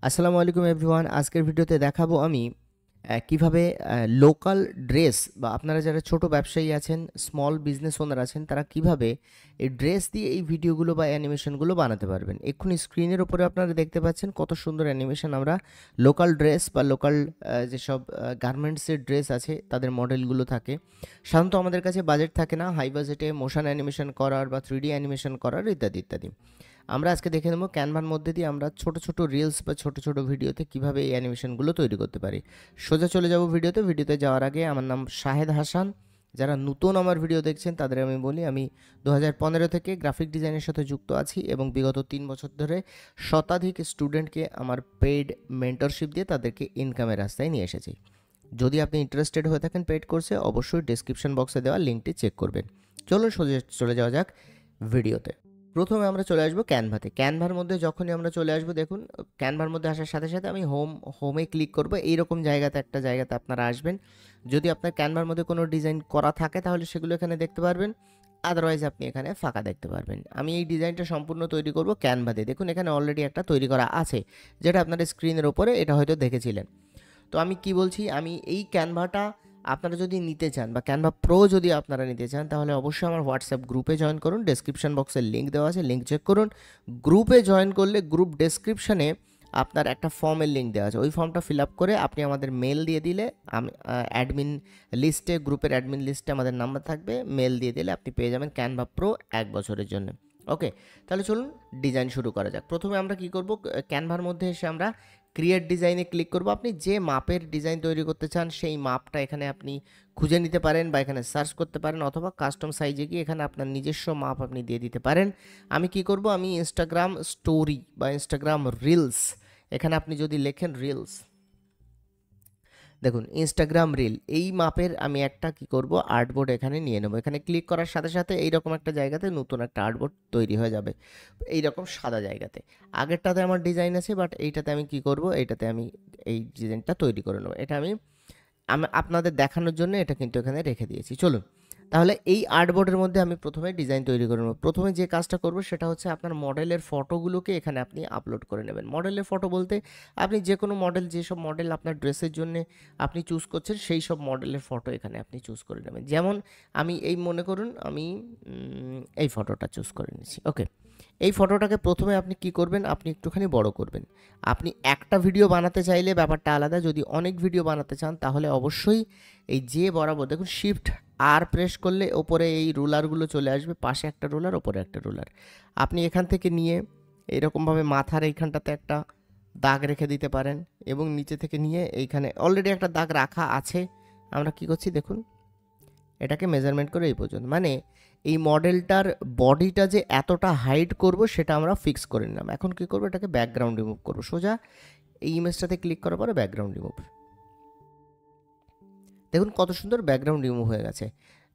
আসসালামু আলাইকুম এভরিওয়ান। আজকের ভিডিওতে দেখাবো আমি কিভাবে লোকাল ড্রেস বা আপনারা যারা ছোট ব্যবসায়ী আছেন, স্মল বিজনেস ওনার আছেন, তারা কিভাবে এই ড্রেস দিয়ে এই ভিডিওগুলো বা অ্যানিমেশনগুলো বানাতে পারবেন। এক্ষুনি স্ক্রিনের উপরে আপনারা দেখতে পাচ্ছেন কত সুন্দর অ্যানিমেশন আমরা লোকাল ড্রেস বা লোকাল যেসব গার্মেন্টসের ড্রেস আছে তাদের মডেলগুলো থাকে। সাধারণত আমাদের কাছে বাজেট থাকে না হাই বাজেটে মোশন অ্যানিমেশন করার বা 3D অ্যানিমেশন করার ইত্যাদি ইত্যাদি। আমরা আজকে দেখে নেব ক্যানভার মধ্যে দিয়ে আমরা ছোট ছোট রিলস বা ছোট ছোট ভিডিওতে কিভাবে এই অ্যানিমেশনগুলো তৈরি করতে পারি। সোজা চলে যাব ভিডিওতে যাওয়ার আগে আমার নাম শাহেদ হাসান। যারা নতুন আমার ভিডিও দেখছেন তাদের আমি বলি, আমি 2015 থেকে গ্রাফিক ডিজাইনের সাথে যুক্ত আছি এবং বিগত 3 বছর ধরে শতাধিক স্টুডেন্টকে আমার পেইড মেন্টরশিপ দিয়ে তাদেরকে ইনকামের রাস্তায় নিয়ে এসেছি। যদি আপনি ইন্টারেস্টেড হয়ে থাকেন পেইড কোর্সে, অবশ্যই ডেসক্রিপশন বক্সে দেওয়া লিঙ্কটি চেক করবেন। চলুন সোজা চলে যাওয়া যাক ভিডিওতে। প্রথমে আমরা চলে আসবো ক্যানভাতে। ক্যানভার মধ্যে যখনই আমরা চলে আসবো, দেখুন ক্যানভার মধ্যে আসার সাথে সাথে আমি হোমে ক্লিক করব। এইরকম একটা জায়গাতে আপনারা আসবেন। যদি আপনার ক্যানভার মধ্যে কোনো ডিজাইন করা থাকে তাহলে সেগুলো এখানে দেখতে পারবেন, আদারওয়াইজ আপনি এখানে ফাঁকা দেখতে পারবেন। আমি এই ডিজাইনটা সম্পূর্ণ তৈরি করব ক্যানভাতে। দেখুন এখানে অলরেডি একটা তৈরি করা আছে, যেটা আপনাদের স্ক্রিনের ওপরে এটা হয়তো দেখেছিলেন। তো আমি কি বলছি, আমি এই ক্যানভাটা আপনারা যদি নিতে চান বা ক্যানভা প্রো যদি আপনারা নিতে চান তাহলে অবশ্যই আমার হোয়াটসঅ্যাপ গ্রুপে জয়েন করুন। ডেসক্রিপশন বক্সে লিঙ্ক দেওয়া আছে, লিঙ্ক চেক করুন। গ্রুপে জয়েন করলে গ্রুপ ডেসক্রিপশনে আপনার একটা ফর্মের লিঙ্ক দেওয়া আছে, ওই ফর্মটা ফিল আপ করে আপনি আমাদের মেল দিয়ে দিলে, আমি অ্যাডমিন লিস্টে, গ্রুপের অ্যাডমিন লিস্টে আমাদের নাম্বার থাকবে, মেল দিয়ে দিলে আপনি পেয়ে যাবেন ক্যানভা প্রো 1 বছরের জন্য। ওকে, তাহলে চলুন ডিজাইন শুরু করা যাক। প্রথমে আমরা কি করব, ক্যানভার মধ্যে এসে আমরা ক্রিয়েট ডিজাইনে ক্লিক করব। আপনি যে মাপের ডিজাইন তৈরি করতে চান সেই মাপটা এখানে আপনি খুঁজে নিতে পারেন বা এখানে সার্চ করতে পারেন, অথবা কাস্টম সাইজে গিয়ে এখানে আপনার নিজস্ব মাপ আপনি দিয়ে দিতে পারেন। আমি কি করব, আমি ইনস্টাগ্রাম স্টোরি বা ইনস্টাগ্রাম রিলস, এখানে আপনি যদি লেখেন রিলস, দেখুন ইনস্টাগ্রাম রিল, এই মাপের আমি একটা কি করব আর্টবোর্ড এখানে নিয়ে নেব। এখানে ক্লিক করার সাথে সাথে এইরকম একটা জায়গাতে নতুন একটা আর্টবোর্ড তৈরি হয়ে যাবে, এইরকম সাদা জায়গাতে। আগেরটাতে আমার ডিজাইন আছে, বাট এইটাতে আমি কি করব, এইটাতে আমি এই ডিজাইনটা তৈরি করে নেব। এটা আমি আপনাদের দেখানোর জন্য এটা কিন্তু এখানে রেখে দিয়েছি। চলুন তাহলে এই আর্টবোর্ডের মধ্যে আমি প্রথমে ডিজাইন তৈরি করে নেব। প্রথমে যে কাজটা করব সেটা হচ্ছে আপনার মডেলের ফটোগুলোকে এখানে আপনি আপলোড করে নেবেন। মডেলের ফটো বলতে আপনি যে কোনো মডেল, যেসব মডেল আপনার ড্রেসের জন্য আপনি চুজ করছেন সেই সব মডেলের ফটো এখানে আপনি চুজ করে নেবেন। যেমন আমি এই মনে করুন আমি এই ফটোটা চুজ করে নিয়েছি। ওকে, এই ফটোটাকে প্রথমে আপনি কি করবেন, আপনি একটুখানি বড় করবেন। আপনি একটা ভিডিও বানাতে চাইলে ব্যাপারটা আলাদা, যদি অনেক ভিডিও বানাতে চান তাহলে অবশ্যই এই যে বরাবর দেখুন শিফট আর প্রেস করলে ওপরে এই রুলারগুলো চলে আসবে, পাশে একটা রুলার, ওপরে একটা রুলার। আপনি এখান থেকে নিয়ে এরকমভাবে মাথার এইখানটাতে একটা দাগ রেখে দিতে পারেন, এবং নিচে থেকে নিয়ে এইখানে অলরেডি একটা দাগ রাখা আছে। আমরা কি করছি দেখুন, এটাকে মেজারমেন্ট করে এই পর্যন্ত, মানে এই মডেলটার বডিটা যে এতটা হাইট করব সেটা আমরা ফিক্স করে নিলাম। এখন কি করব, এটাকে ব্যাকগ্রাউন্ড রিমুভ করব। সোজা এই ইমেজটাতে ক্লিক করার পরে ব্যাকগ্রাউন্ড রিমুভ, দেখুন কত সুন্দর ব্যাকগ্রাউন্ড রিমুভ হয়ে গেছে।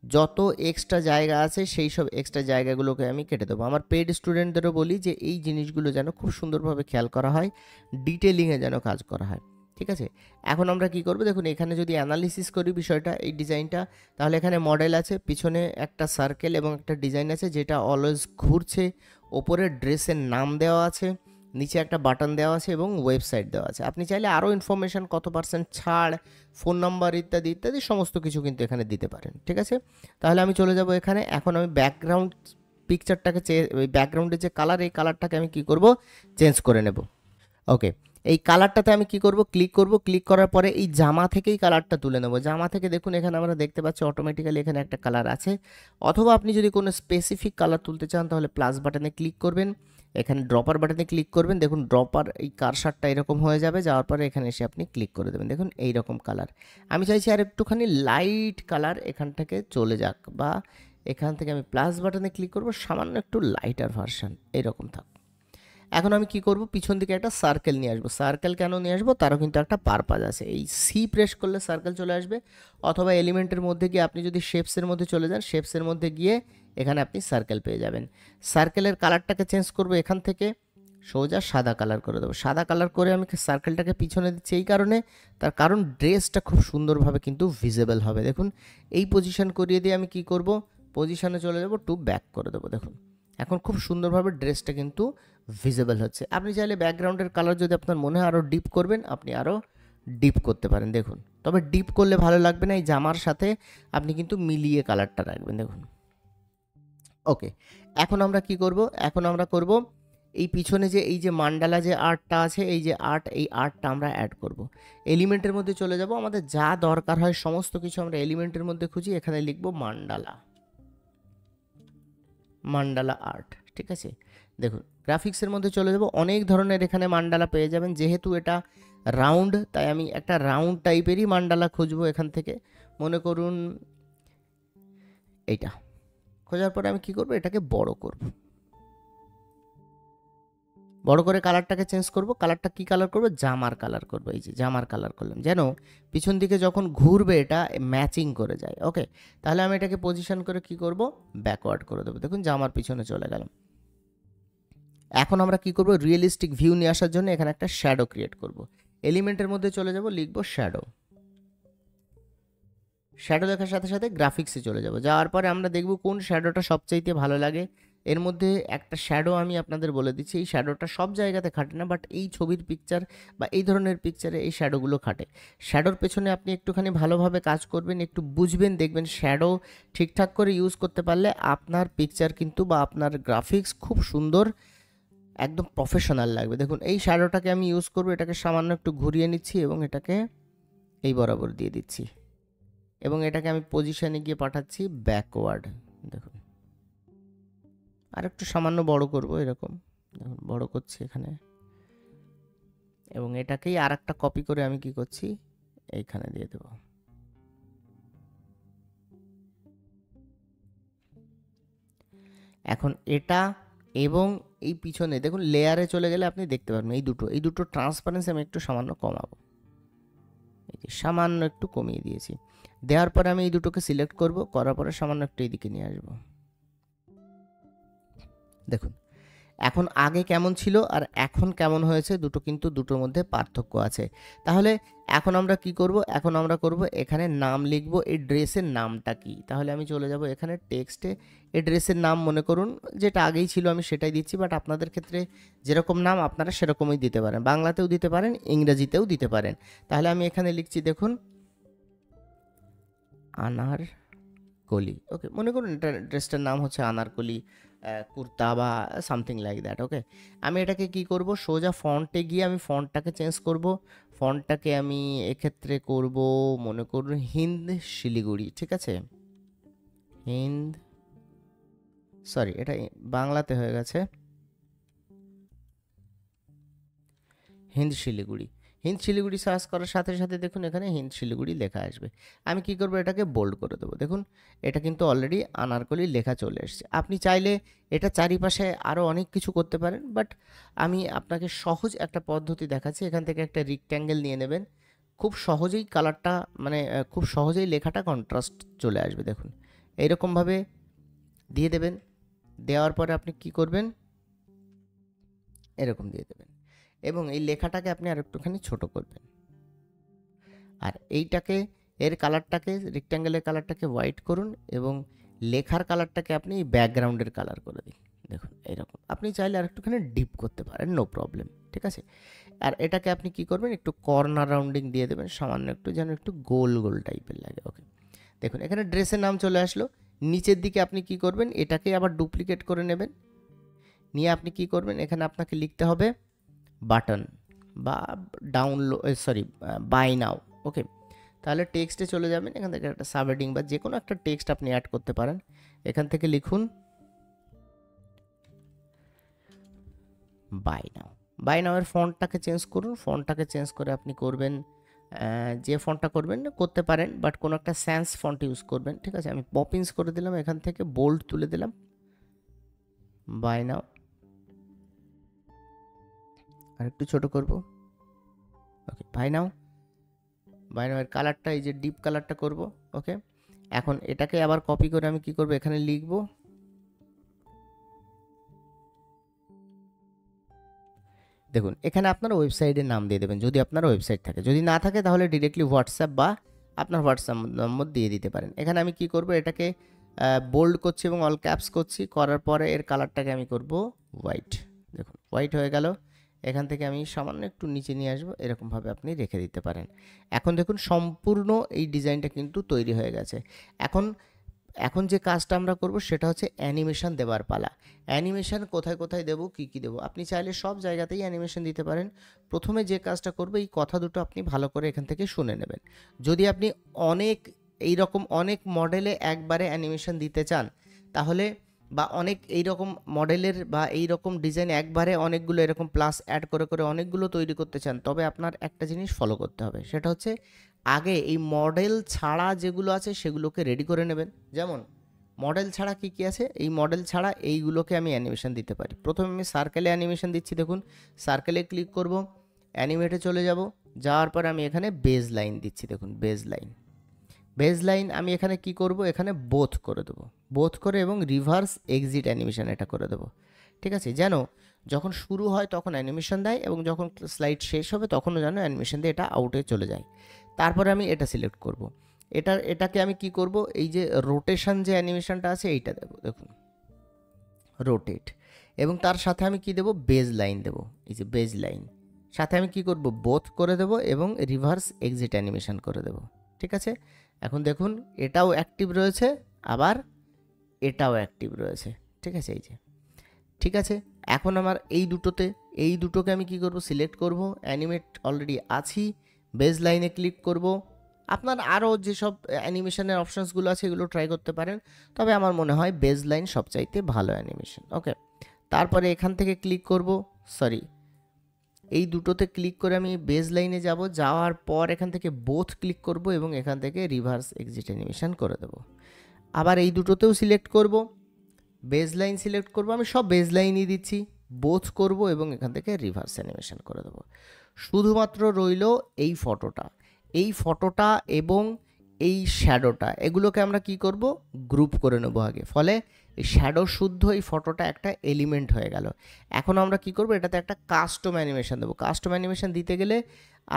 যত এক্সট্রা জায়গা আছে সেই সব এক্সট্রা জায়গাগুলোকে আমি কেটে দেবো। আমার পেড স্টুডেন্টদেরও বলি যে এই জিনিসগুলো যেন খুব সুন্দরভাবে খেয়াল করা হয়, ডিটেলিংয়ে যেন কাজ করা হয়। ঠিক আছে, এখন আমরা কি করব, দেখুন এখানে যদি অ্যানালিসিস করি বিষয়টা, এই ডিজাইনটা, তাহলে এখানে মডেল আছে, পিছনে একটা সার্কেল এবং একটা ডিজাইন আছে যেটা অলওয়েজ ঘুরছে, ওপরে ড্রেসের নাম দেওয়া আছে, নিচে একটা বাটন দেওয়া আছে এবং ওয়েবসাইট দেওয়া আছে। আপনি চাইলে আরও ইনফরমেশান, কত পার্সেন্ট ছাড়, ফোন নাম্বার ইত্যাদি ইত্যাদি সমস্ত কিছু কিন্তু এখানে দিতে পারেন। ঠিক আছে, তাহলে আমি চলে যাব এখানে। এখন আমি ব্যাকগ্রাউন্ড পিকচারটাকে ওই ব্যাকগ্রাউন্ডের যে কালার, এই কালারটাকে আমি কি করব, চেঞ্জ করে নেব। ওকে, এই কালারটাতে আমি কি করব, ক্লিক করব। ক্লিক করার পরে এই জামা থেকেই কালারটা তুলে নেব। জামা থেকে দেখুন এখানে আমরা দেখতে পাচ্ছি অটোমেটিক্যালি এখানে একটা কালার আছে, অথবা আপনি যদি কোনো স্পেসিফিক কালার তুলতে চান তাহলে প্লাস বাটনে ক্লিক করবেন, এখানে ড্রপার বাটনে ক্লিক করবেন। দেখুন ড্রপার এই কারসারটা এরকম হয়ে যাবে, যাওয়ার পরে এখানে এসে আপনি ক্লিক করে দেবেন। দেখুন এইরকম কালার। আমি চাইছি আর একটুখানি লাইট কালার এখান থেকে চলে যাক, বা এখান থেকে আমি প্লাস বাটনে ক্লিক করব, সামান্য একটু লাইটার ভার্সন এরকম থাক। এখন আমি কি করব, পিছন দিকে একটা সার্কেল নিয়ে আসবো। সার্কেল কেন নিয়ে আসবো, তারও কিন্তু একটা পারপাস আছে। এই সি প্রেস করলে সার্কেল চলে আসবে, অথবা এলিমেন্টের মধ্যে গিয়ে আপনি যদি শেপসের মধ্যে চলে যান, শেপসের মধ্যে গিয়ে এখানে আপনি সার্কেল পেয়ে যাবেন। সার্কেলের কালারটাকে চেঞ্জ করব, এখান থেকে সোজা সাদা কালার করে দেবো। সাদা কালার করে আমি সার্কেলটাকে পিছনে দিচ্ছি এই কারণে, তার কারণ ড্রেসটা খুব সুন্দরভাবে কিন্তু ভিজিবল হবে। দেখুন এই পজিশন করিয়ে দিয়ে আমি কি করব, পজিশনে চলে যাব, টু ব্যাক করে দেবো। দেখুন এখন খুব সুন্দরভাবে ড্রেসটা কিন্তু ভিজিবল হচ্ছে। আপনি চাইলে ব্যাকগ্রাউন্ডের কালার যদি আপনার মনে হয় আরও ডিপ করবেন, আপনি আরও ডিপ করতে পারেন। দেখুন, তবে ডিপ করলে ভালো লাগবে না, এই জামার সাথে আপনি কিন্তু মিলিয়ে কালারটা রাখবেন। দেখুন, ওকে। এখন আমরা কি করব? এখন আমরা করব এই পিছনে যে এই যে মান্ডালা যে আর্টটা আছে, এই যে আর্ট, এই আর্টটা আমরা অ্যাড করব। এলিমেন্টের মধ্যে চলে যাব, আমাদের যা দরকার হয় সমস্ত কিছু আমরা এলিমেন্টের মধ্যে খুঁজি। এখানে লিখব মান্ডালা, মান্ডালা আর্ট, ঠিক আছে। দেখুন, গ্রাফিক্সের মধ্যে চলে যাব, অনেক ধরনের এখানে মান্ডালা পেয়ে যাবেন। যেহেতু এটা রাউন্ড, তাই আমি একটা রাউন্ড টাইপেরই মান্ডালা খুঁজবো এখান থেকে। মনে করুন এইটা খোঁজার পরে আমি কি করব, এটাকে বড় করব। বড় করে কালারটাকে চেঞ্জ করব। কালারটা কি কালার করব? জামার কালার করব। এই যে জামার কালার করলাম, যেন পিছন দিকে যখন ঘুরবে এটা ম্যাচিং করে যায়। ওকে, তাহলে আমি এটাকে পজিশন করে কি করব, ব্যাকওয়ার্ড করে দেবো। দেখুন, জামার পিছনে চলে গেলাম। এখন আমরা কি করব, রিয়েলিস্টিক ভিউ নিয়ে আসার জন্য এখানে একটা শ্যাডো ক্রিয়েট করব। এলিমেন্টের মধ্যে চলে যাব, লিখব শ্যাডো। শ্যাডো লেখার সাথে সাথে গ্রাফিক্সে চলে যাব। যাওয়ার পরে আমরা দেখব কোন শ্যাডোটা সবচাইতে ভালো লাগে। এর মধ্যে একটা শ্যাডো আমি আপনাদের বলে দিচ্ছি, এই শ্যাডোটা সব জায়গাতে খাটে না, বাট এই ছবির পিকচার বা এই ধরনের পিকচারে এই শ্যাডোগুলো খাটে। শ্যাডোর পেছনে আপনি একটুখানি ভালোভাবে কাজ করবেন, একটু বুঝবেন, দেখবেন শ্যাডো ঠিকঠাক করে ইউজ করতে পারলে আপনার পিকচার কিন্তু বা আপনার গ্রাফিক্স খুব সুন্দর, একদম প্রফেশনাল লাগবে। দেখুন, এই শ্যাডোটাকে আমি ইউজ করব, এটাকে সামান্য একটু ঘুরিয়ে নিচ্ছি এবং এটাকে এই বরাবর দিয়ে দিচ্ছি এবং এটাকে আমি পজিশনে গিয়ে পাঠাচ্ছি ব্যাকওয়ার্ড। দেখুন, আর একটু সামান্য বড় করব, এরকম দেখুন বড় করছি এখানে, এবং এটাকেই আর একটা কপি করে আমি কি করছি, এইখানে দিয়ে দেব। এখন এটা এবং এই পিছনে দেখুন লেয়ারে চলে গেলে আপনি দেখতে পারবেন এই দুটো ট্রান্সপারেন্সি আমি একটু সামান্য কমাবো। এই যে সামান্য একটু কমিয়ে দিয়েছি। দেওয়ার পরে আমি এই দুটোকে সিলেক্ট করব, করার পরে সামান্য একটু এইদিকে নিয়ে আসবো। দেখুন, এখন আগে কেমন ছিল আর এখন কেমন হয়েছে, দুটো কিন্তু দুটোর মধ্যে পার্থক্য আছে। তাহলে এখন আমরা কি করব, এখন আমরা করব এখানে নাম লিখব, এই ড্রেসের নামটা কি। তাহলে আমি চলে যাব এখানে টেক্সটে, এই ড্রেসের নাম মনে করুন যেটা আগেই ছিল আমি সেটাই দিচ্ছি, বাট আপনাদের ক্ষেত্রে যেরকম নাম আপনারা সেরকমই দিতে পারেন, বাংলাতেও দিতে পারেন, ইংরেজিতেও দিতে পারেন। তাহলে আমি এখানে লিখছি, দেখুন আনারকলি। ওকে, মনে করুন এটা ড্রেসটার নাম হচ্ছে আনারকলি কুর্তা বা সামথিং লাইক দ্যাট। ওকে, আমি এটাকে কি করব, সোজা ফন্টে গিয়ে আমি ফন্টটাকে চেঞ্জ করব। ফন্টটাকে আমি এক্ষেত্রে করব মনে করুন হিন্দ শিলিগুড়ি, ঠিক আছে। হিন্দ, সরি এটা বাংলাতে হয়ে গেছে, হিন্দ শিলিগুড়ি। হিন্দ শিলিগুড়ি সার্চ করার সাথে সাথে দেখুন এখানে হিন্দ শিলিগুড়ি লেখা আসবে। আমি কি করব, এটাকে বোল্ড করে দেবো। দেখুন, এটা কিন্তু অলরেডি আনারকলি লেখা চলে এসেছে। আপনি চাইলে এটা চারিপাশে আরও অনেক কিছু করতে পারেন, বাট আমি আপনাকে সহজ একটা পদ্ধতি দেখাচ্ছি। এখান থেকে একটা রেক্ট্যাঙ্গেল নিয়ে নেবেন, খুব সহজেই কালারটা মানে খুব সহজেই লেখাটা কন্ট্রাস্ট চলে আসবে। দেখুন, এইরকমভাবে দিয়ে দেবেন। দেওয়ার পরে আপনি কি করবেন, এরকম দিয়ে দেবেন এবং এই লেখাটাকে আপনি আর একটুখানি ছোট করবেন। আর এইটাকে, এর কালারটাকে, রেক্ট্যাঙ্গেলের কালারটাকে হোয়াইট করুন এবং লেখার কালারটাকে আপনি ব্যাকগ্রাউন্ডের কালার করে দিন। দেখুন, এইরকম আপনি চাইলে আর একটুখানি ডিপ করতে পারেন, নো প্রবলেম, ঠিক আছে। আর এটাকে আপনি কি করবেন, একটু কর্নার রাউন্ডিং দিয়ে দেবেন সামান্য একটু, যেন একটু গোল গোল টাইপের লাগে। ওকে, দেখুন এখানে ড্রেসের নাম চলে আসলো। নিচের দিকে আপনি কি করবেন, এটাকে আবার ডুপ্লিকেট করে নেবেন, নিয়ে আপনি কি করবেন, এখানে আপনাকে লিখতে হবে বাটন বা ডাউনলোড, সরি বাই নাও। ওকে, তাহলে টেক্সটে চলে যাবেন, এখান থেকে একটা সাবহেডিং বা যে কোনো একটা টেক্সট আপনি অ্যাড করতে পারেন। এখান থেকে লিখুন বাই নাও। বাই নাও এর ফন্টটাকে চেঞ্জ করুন, ফন্টটাকে চেঞ্জ করে আপনি করবেন যে ফন্টটা করবেন করতে পারেন, বাট কোনো একটা স্যান্স ফন্ট ইউজ করবেন, ঠিক আছে। আমি পপিন্স করে দিলাম, এখান থেকে বোল্ড তুলে দিলাম, বাই নাও। আর একটু ছোট করব। ওকে, বাই নাও। বাই নাও এর কালারটা এই যে ডিপ কালারটা করব। ওকে, এখন এটাকে আবার কপি করে আমি কি করব, এখানে লিখব দেখুন এখানে আপনার ওয়েবসাইটের নাম দিয়ে দেবেন যদি আপনার ওয়েবসাইট থাকে, যদি না থাকে তাহলে ডিরেক্টলি হোয়াটসঅ্যাপ বা আপনার হোয়াটসঅ্যাপ নম্বর দিয়ে দিতে পারেন। এখানে আমি কি করব, এটাকে বোল্ড করছি এবং অল ক্যাপস করছি, করার পরে এর কালারটাকে আমি করব হোয়াইট। দেখুন হোয়াইট হয়ে গেল। এখান থেকে আমি সামান্য একটু নিচে নিয়ে আসবো, এরকমভাবে আপনি রেখে দিতে পারেন। এখন দেখুন সম্পূর্ণ এই ডিজাইনটা কিন্তু তৈরি হয়ে গেছে। এখন এখন যে কাজটা আমরা করব সেটা হচ্ছে অ্যানিমেশন দেওয়ার পালা। অ্যানিমেশন কোথায় কোথায় দেবো, কী কী দেবো, আপনি চাইলে সব জায়গাতেই অ্যানিমেশন দিতে পারেন। প্রথমে যে কাজটা করবো, এই কথা দুটো আপনি ভালো করে এখান থেকে শুনে নেবেন। যদি আপনি অনেক মডেলে একবারে অ্যানিমেশন দিতে চান, তাহলে বা অনেক এইরকম মডেলের বা এইরকম ডিজাইন একবারে অনেকগুলো এরকম প্লাস অ্যাড করে করে অনেকগুলো তৈরি করতে চান, তবে আপনার একটা জিনিস ফলো করতে হবে, সেটা হচ্ছে আগে এই মডেল ছাড়া যেগুলো আছে সেগুলোকে রেডি করে নেবেন। যেমন মডেল ছাড়া কি কি আছে, এই মডেল ছাড়া এইগুলোকে আমি অ্যানিমেশন দিতে পারি। প্রথমে আমি সার্কেলে অ্যানিমেশন দিচ্ছি, দেখুন সার্কেলে ক্লিক করব, অ্যানিমেটে চলে যাব, যাওয়ার পর আমি এখানে বেজ লাইন দিচ্ছি, দেখুন বেজ লাইন আমি এখানে কি করব, এখানে বোথ করে দেবো, বোথ করে এবং রিভার্স এক্সিট অ্যানিমেশন এটা করে দেবো। ঠিক আছে, যেন যখন শুরু হয় তখন অ্যানিমেশন দেয় এবং যখন স্লাইড শেষ হবে তখনও যেন অ্যানিমেশন দিয়ে এটা আউটে চলে যায়। তারপরে আমি এটা সিলেক্ট করব, এটাকে আমি কি করব, এই যে রোটেশন যে অ্যানিমেশনটা আছে এইটা দেবো, দেখুন রোটেট, এবং তার সাথে আমি কি দেব, বেজ লাইন দেবো, এই যে বেজ লাইন সাথে আমি কি করব, বোথ করে দেব এবং রিভার্স এক্সিট অ্যানিমেশন করে দেব। ঠিক আছে, এখন দেখুন এটাও অ্যাক্টিভ রয়েছে, আবার এটাও অ্যাক্টিভ রয়েছে। ঠিক আছে, এই যে ঠিক আছে। এখন আমার এই দুটোকে আমি কি করব, সিলেক্ট করব, অ্যানিমেট অলরেডি আছি, বেজ লাইনে ক্লিক করব। আপনার আরও যেসব অ্যানিমেশনের অপশানসগুলো আছে এগুলো ট্রাই করতে পারেন, তবে আমার মনে হয় বেজ লাইন সবচাইতে ভালো অ্যানিমেশন। ওকে, তারপরে এখান থেকে ক্লিক করব, এই দুটোতে ক্লিক করে আমি বেজ লাইনে যাব, যাওয়ার পর এখান থেকে বোথ ক্লিক করব এবং এখান থেকে রিভার্স এক্সিট অ্যানিমেশন করে দেব। আবার এই দুটোতেও সিলেক্ট করব, বেজ লাইন সিলেক্ট করব, আমি সব বেজ লাইনই দিচ্ছি, বোথ করব এবং এখান থেকে রিভার্স অ্যানিমেশন করে দেবো। শুধুমাত্র রইল এই ফটোটা এবং এই শ্যাডোটা, এগুলোকে আমরা কি করব, গ্রুপ করে নেব আগে, ফলে এই শ্যাডো শুদ্ধ এই ফটোটা একটা এলিমেন্ট হয়ে গেল। এখন আমরা কি করব, এটাতে একটা কাস্টম অ্যানিমেশন দেবো। কাস্টম অ্যানিমেশন দিতে গেলে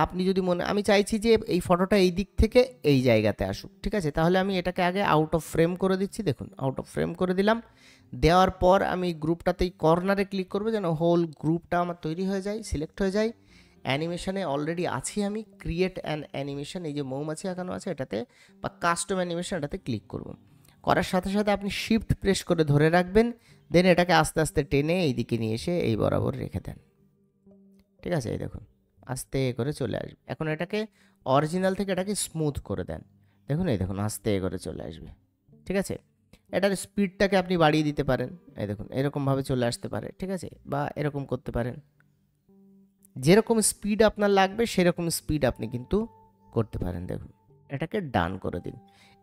আপনি যদি আমি চাইছি যে এই ফটোটা এই দিক থেকে এই জায়গাতে আসুক। ঠিক আছে, তাহলে আমি এটাকে আগে আউট অফ ফ্রেম করে দিচ্ছি, দেখুন আউট অফ ফ্রেম করে দিলাম। দেওয়ার পর আমি গ্রুপটাতেই কর্নারে ক্লিক করব, যেন হোল গ্রুপটা আমার তৈরি হয়ে যায়, সিলেক্ট হয়ে যায়। অ্যানিমেশনে অলরেডি আছি আমি, ক্রিয়েট অ্যান অ্যানিমেশন, এই যে মৌমাছি আঁকানো আছে এটাতে, বা কাস্টম অ্যানিমেশন এটাতে ক্লিক করব। করার সাথে সাথে আপনি শিফট প্রেস করে ধরে রাখবেন, দেন এটাকে আস্তে আস্তে টেনে এইদিকে নিয়ে এসে এই বরাবর রেখে দেন। ঠিক আছে, এই দেখুন আস্তে করে চলে আসবে। এখন এটাকে অরিজিনাল থেকে এটাকে স্মুথ করে দেন, দেখুন এই দেখুন আস্তে করে চলে আসবে। ঠিক আছে, এটার স্পিডটাকে আপনি বাড়িয়ে দিতে পারেন, এই দেখুন এরকমভাবে চলে আসতে পারে। ঠিক আছে, বা এরকম করতে পারেন, যেরকম স্পিড আপনার লাগবে সেরকম স্পিড আপনি কিন্তু করতে পারেন। দেখুন এটাকে ডান করে দিন,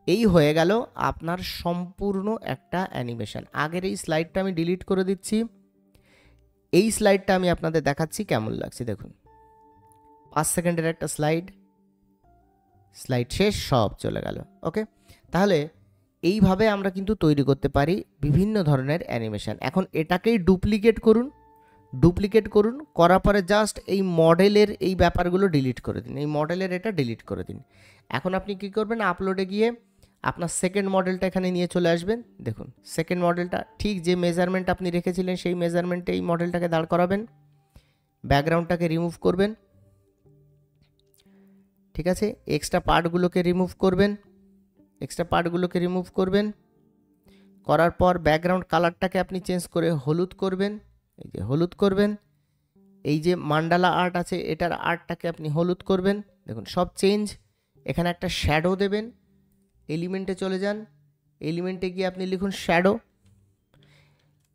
এই হয়ে গেল আপনার সম্পূর্ণ একটা অ্যানিমেশন। আগের এই স্লাইডটা আমি ডিলিট করে দিচ্ছি, এই স্লাইডটা আমি আপনাদের দেখাচ্ছি কেমন লাগছে। দেখুন 5 সেকেন্ডের একটা স্লাইড শেষ, সব চলে গেল। ওকে, তাহলে এইভাবে আমরা কিন্তু তৈরি করতে পারি বিভিন্ন ধরনের অ্যানিমেশন। এখন এটাকেই ডুপ্লিকেট করুন, করার পরে জাস্ট এই মডেলের এই ব্যাপারগুলো ডিলিট করে দিন, এই মডেলের এটা ডিলিট করে দিন। এখন আপনি কি করবেন, আপলোডে গিয়ে আপনার সেকেন্ড মডেলটা এখানে নিয়ে চলে আসবেন। দেখুন সেকেন্ড মডেলটা ঠিক যে মেজারমেন্ট আপনি রেখেছিলেন সেই মেজারমেন্টে এই মডেলটাকে দাঁড় করাবেন, ব্যাকগ্রাউন্ডটাকে রিমুভ করবেন। ঠিক আছে, এক্সট্রা পার্টগুলোকে রিমুভ করবেন, করার পর ব্যাকগ্রাউন্ড কালারটাকে আপনি চেঞ্জ করে হলুদ করবেন, এই যে হলুদ করবেন। এই যে মান্ডালা আর্ট আছে এটার আর্টটাকে আপনি হলুদ করবেন, দেখুন সব চেঞ্জ। এখানে একটা শ্যাডো দেবেন, এলিমেন্টে চলে যান, এলিমেন্টে গিয়ে আপনি লিখুন শ্যাডো।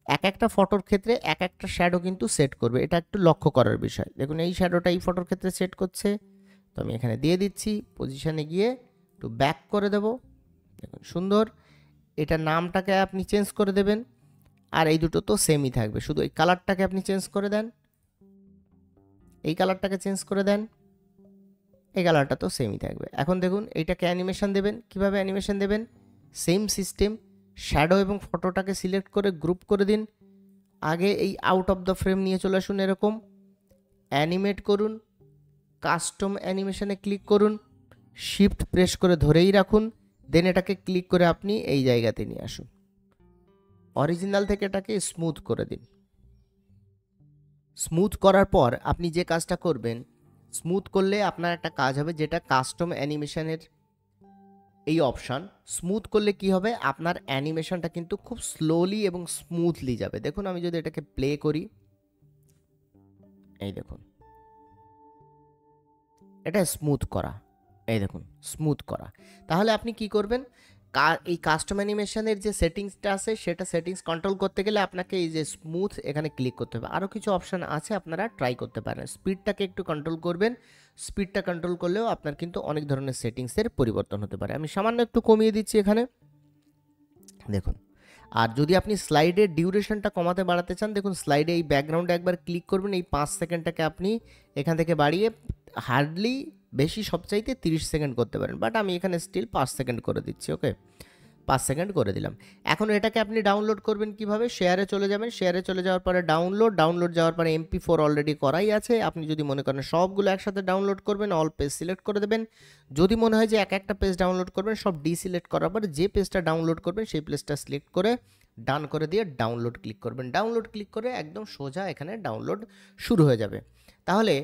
এক একটা ফটোর ক্ষেত্রে এক একটা শ্যাডো কিন্তু সেট করবে, এটা একটু লক্ষ্য করার বিষয়। দেখুন এই শ্যাডোটা এই ফটোর ক্ষেত্রে সেট করছে, তো আমি এখানে দিয়ে দিচ্ছি, পজিশানে গিয়ে একটু ব্যাক করে দেব। দেখুন সুন্দর, এটার নামটাকে আপনি চেঞ্জ করে দেবেন, আর এই দুটো তো সেমই থাকবে, শুধু এই কালারটাকে আপনি চেঞ্জ করে দেন, এই কালারটাকে চেঞ্জ করে দেন, এই কালারটা তো সেমই থাকবে। এখন দেখুন এইটাকে অ্যানিমেশন দেবেন, কিভাবে অ্যানিমেশন দেবেন, সেম সিস্টেম, শ্যাডো এবং ফটোটাকে সিলেক্ট করে গ্রুপ করে দিন। আগে এই আউট অফ দ্য ফ্রেম নিয়ে চলে আসুন, এরকম অ্যানিমেট করুন, কাস্টম অ্যানিমেশনে ক্লিক করুন, শিফট প্রেস করে ধরেই রাখুন, দেন এটাকে ক্লিক করে আপনি এই জায়গাতে নিয়ে আসুন, অরিজিনাল থেকে এটাকে স্মুথ করে দিন। স্মুথ করার পর আপনি যে কাজটা করবেন, স্মুথ করলে আপনার একটা কাজ হবে যেটা কাস্টম অ্যানিমেশনের এই অপশান। স্মুথ করলে কি হবে, আপনার অ্যানিমেশনটা কিন্তু খুব স্লোলি এবং স্মুথলি যাবে। দেখুন আমি যদি এটাকে প্লে করি, এই দেখুন এটা স্মুথ করা, এই দেখুন স্মুথ করা। তাহলে আপনি কি করবেন, এই কাস্টম অ্যানিমেশনের যে সেটিংসটা আছে সেটা সেটিংস কন্ট্রোল করতে গেলে আপনাকে এই যে স্মুথ এখানে ক্লিক করতে হবে। আরও কিছু অপশান আছে, আপনারা ট্রাই করতে পারেন। স্পিডটাকে একটু কন্ট্রোল করবেন, স্পিডটা কন্ট্রোল করলেও আপনার কিন্তু অনেক ধরনের সেটিংসের পরিবর্তন হতে পারে। আমি সামান্য একটু কমিয়ে দিচ্ছি এখানে, দেখুন। আর যদি আপনি স্লাইডের ডিউরেশনটা কমাতে বাড়াতে চান, দেখুন স্লাইডে এই ব্যাকগ্রাউন্ডে একবার ক্লিক করবেন, এই 5 সেকেন্ডটাকে আপনি এখান থেকে বাড়িয়ে হার্ডলি বেশি সবচাইতে 30 সেকেন্ড করতে পারেন, বাট আমি এখানে স্টিল 5 সেকেন্ড করে দিচ্ছি। ওকে, 5 সেকেন্ড করে দিলাম। এখন এটাকে আপনি ডাউনলোড করবেন কিভাবে, শেয়ারে চলে যাবেন, শেয়ারে চলে যাওয়ার পরে ডাউনলোড যাওয়ার পরে MP4 অলরেডি করাই আছে। আপনি যদি মনে করেন সবগুলো একসাথে ডাউনলোড করবেন, অল পেজ সিলেক্ট করে দেবেন। যদি মনে হয় যে একটা পেজ ডাউনলোড করবেন, সব ডিসিলেক্ট করার পরে যে পেজটা ডাউনলোড করবেন সেই পেজটা সিলেক্ট করে ডান করে দিয়ে ডাউনলোড ক্লিক করবেন। ডাউনলোড ক্লিক করে একদম সোজা এখানে ডাউনলোড শুরু হয়ে যাবে। তাহলে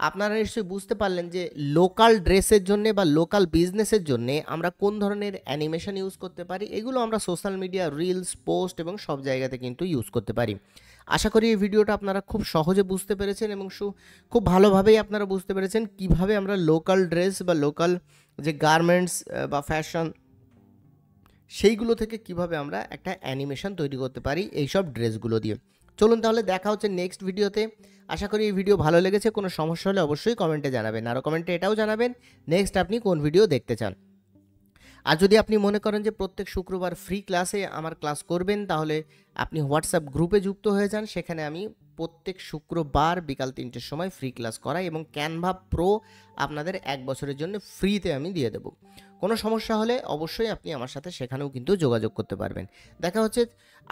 আপনারা নিশ্চয়ই বুঝতে পারলেন যে লোকাল ড্রেসের জন্য বা লোকাল বিজনেসের জন্য আমরা কোন ধরনের অ্যানিমেশন ইউজ করতে পারি। এগুলো আমরা সোশ্যাল মিডিয়া, রিলস, পোস্ট এবং সব জায়গাতে কিন্তু ইউজ করতে পারি। আশা করি এই ভিডিওটা আপনারা খুব সহজে বুঝতে পেরেছেন এবং খুব ভালোভাবেই আপনারা বুঝতে পেরেছেন কিভাবে আমরা লোকাল ড্রেস বা লোকাল যে গার্মেন্টস বা ফ্যাশন সেইগুলো থেকে কিভাবে আমরা একটা অ্যানিমেশন তৈরি করতে পারি এইসব ড্রেসগুলো দিয়ে। চলুন তাহলে দেখা হচ্ছে নেক্সট ভিডিওতে। আশা করি এই ভিডিও ভালো লেগেছে। কোনো সমস্যা হলে অবশ্যই কমেন্টে জানাবেন, আরও কমেন্টে এটাও জানাবেন নেক্সট আপনি কোন ভিডিও দেখতে চান। আর যদি আপনি মনে করেন যে প্রত্যেক শুক্রবার ফ্রি ক্লাসে আমার ক্লাস করবেন, তাহলে আপনি হোয়াটসঅ্যাপ গ্রুপে যুক্ত হয়ে যান। সেখানে আমি প্রত্যেক শুক্রবার বিকাল 3টের সময় ফ্রি ক্লাস করাই এবং ক্যানভা প্রো আপনাদের 1 বছরের জন্য ফ্রিতে আমি দিয়ে দেবো। কোনো সমস্যা হলে অবশ্যই আপনি আমার সাথে সেখানেও কিন্তু যোগাযোগ করতে পারবেন। দেখা হচ্ছে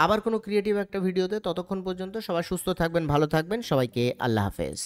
আবার কোনো ক্রিয়েটিভ একটা ভিডিওতে। ততক্ষণ পর্যন্ত সবাই সুস্থ থাকবেন, ভালো থাকবেন। সবাইকে আল্লাহ হাফেজ।